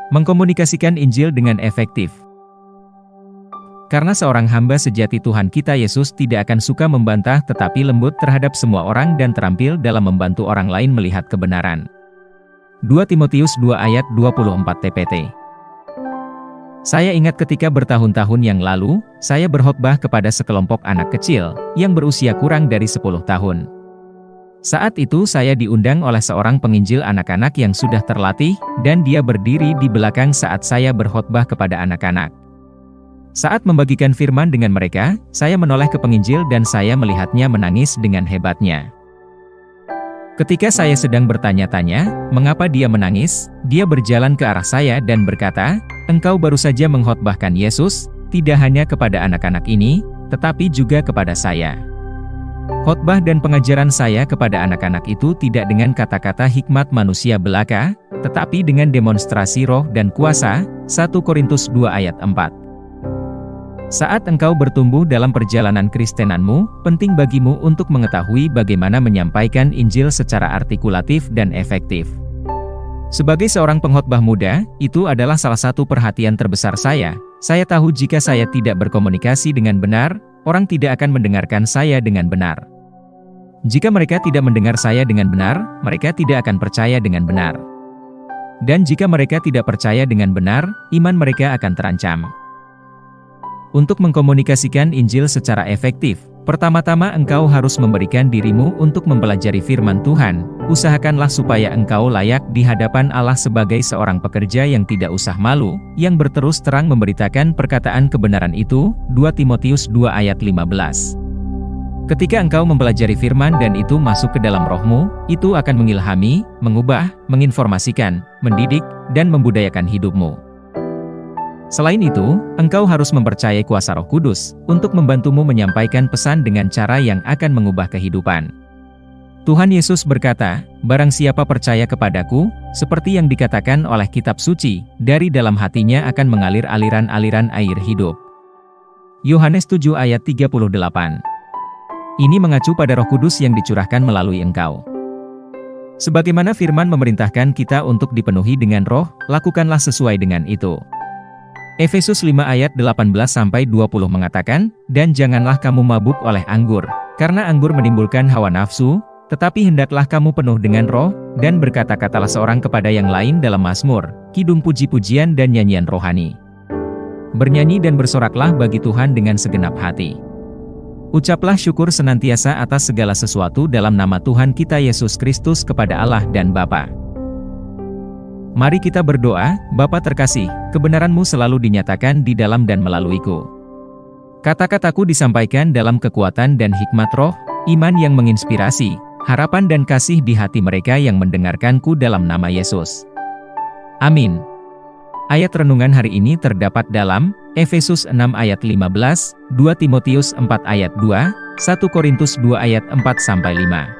Mengkomunikasikan Injil dengan efektif. Karena seorang hamba sejati Tuhan kita Yesus tidak akan suka membantah tetapi lembut terhadap semua orang dan terampil dalam membantu orang lain melihat kebenaran. 2 Timotius 2 ayat 24 TPT. Saya ingat ketika bertahun-tahun yang lalu, saya berkhotbah kepada sekelompok anak kecil, yang berusia kurang dari 10 tahun. Saat itu saya diundang oleh seorang penginjil anak-anak yang sudah terlatih, dan dia berdiri di belakang saat saya berkhotbah kepada anak-anak. Saat membagikan firman dengan mereka, saya menoleh ke penginjil dan saya melihatnya menangis dengan hebatnya. Ketika saya sedang bertanya-tanya, mengapa dia menangis, dia berjalan ke arah saya dan berkata, "Engkau baru saja mengkhotbahkan Yesus, tidak hanya kepada anak-anak ini, tetapi juga kepada saya." Khotbah dan pengajaran saya kepada anak-anak itu tidak dengan kata-kata hikmat manusia belaka, tetapi dengan demonstrasi roh dan kuasa, 1 Korintus 2 ayat 4. Saat engkau bertumbuh dalam perjalanan kristenanmu, penting bagimu untuk mengetahui bagaimana menyampaikan Injil secara artikulatif dan efektif. Sebagai seorang pengkhotbah muda, itu adalah salah satu perhatian terbesar saya. Saya tahu jika saya tidak berkomunikasi dengan benar, orang tidak akan mendengarkan saya dengan benar. Jika mereka tidak mendengar saya dengan benar, mereka tidak akan percaya dengan benar. Dan jika mereka tidak percaya dengan benar, iman mereka akan terancam. Untuk mengkomunikasikan Injil secara efektif, pertama-tama engkau harus memberikan dirimu untuk mempelajari firman Tuhan. Usahakanlah supaya engkau layak di hadapan Allah sebagai seorang pekerja yang tidak usah malu, yang berterus terang memberitakan perkataan kebenaran itu. 2 Timotius 2 ayat 15. Ketika engkau mempelajari firman dan itu masuk ke dalam rohmu, itu akan mengilhami, mengubah, menginformasikan, mendidik, dan membudayakan hidupmu. Selain itu, engkau harus mempercayai kuasa Roh Kudus untuk membantumu menyampaikan pesan dengan cara yang akan mengubah kehidupan. Tuhan Yesus berkata, "Barang siapa percaya kepadaku, seperti yang dikatakan oleh kitab suci, dari dalam hatinya akan mengalir aliran-aliran air hidup." Yohanes 7 ayat 38. Ini mengacu pada Roh Kudus yang dicurahkan melalui engkau. Sebagaimana firman memerintahkan kita untuk dipenuhi dengan roh, lakukanlah sesuai dengan itu. Efesus 5 ayat 18-20 mengatakan, "Dan janganlah kamu mabuk oleh anggur, karena anggur menimbulkan hawa nafsu, tetapi hendaklah kamu penuh dengan roh, dan berkata-katalah seorang kepada yang lain dalam mazmur, kidung puji-pujian dan nyanyian rohani. Bernyanyi dan bersoraklah bagi Tuhan dengan segenap hati. Ucaplah syukur senantiasa atas segala sesuatu dalam nama Tuhan kita Yesus Kristus kepada Allah dan Bapa." Mari kita berdoa. Bapa terkasih, kebenaran-Mu selalu dinyatakan di dalam dan melaluiku. Kata-kataku disampaikan dalam kekuatan dan hikmat roh, iman yang menginspirasi, harapan dan kasih di hati mereka yang mendengarkanku dalam nama Yesus. Amin. Ayat renungan hari ini terdapat dalam Efesus 6 ayat 15, 2 Timotius 4 ayat 2, 1 Korintus 2 ayat 4-5.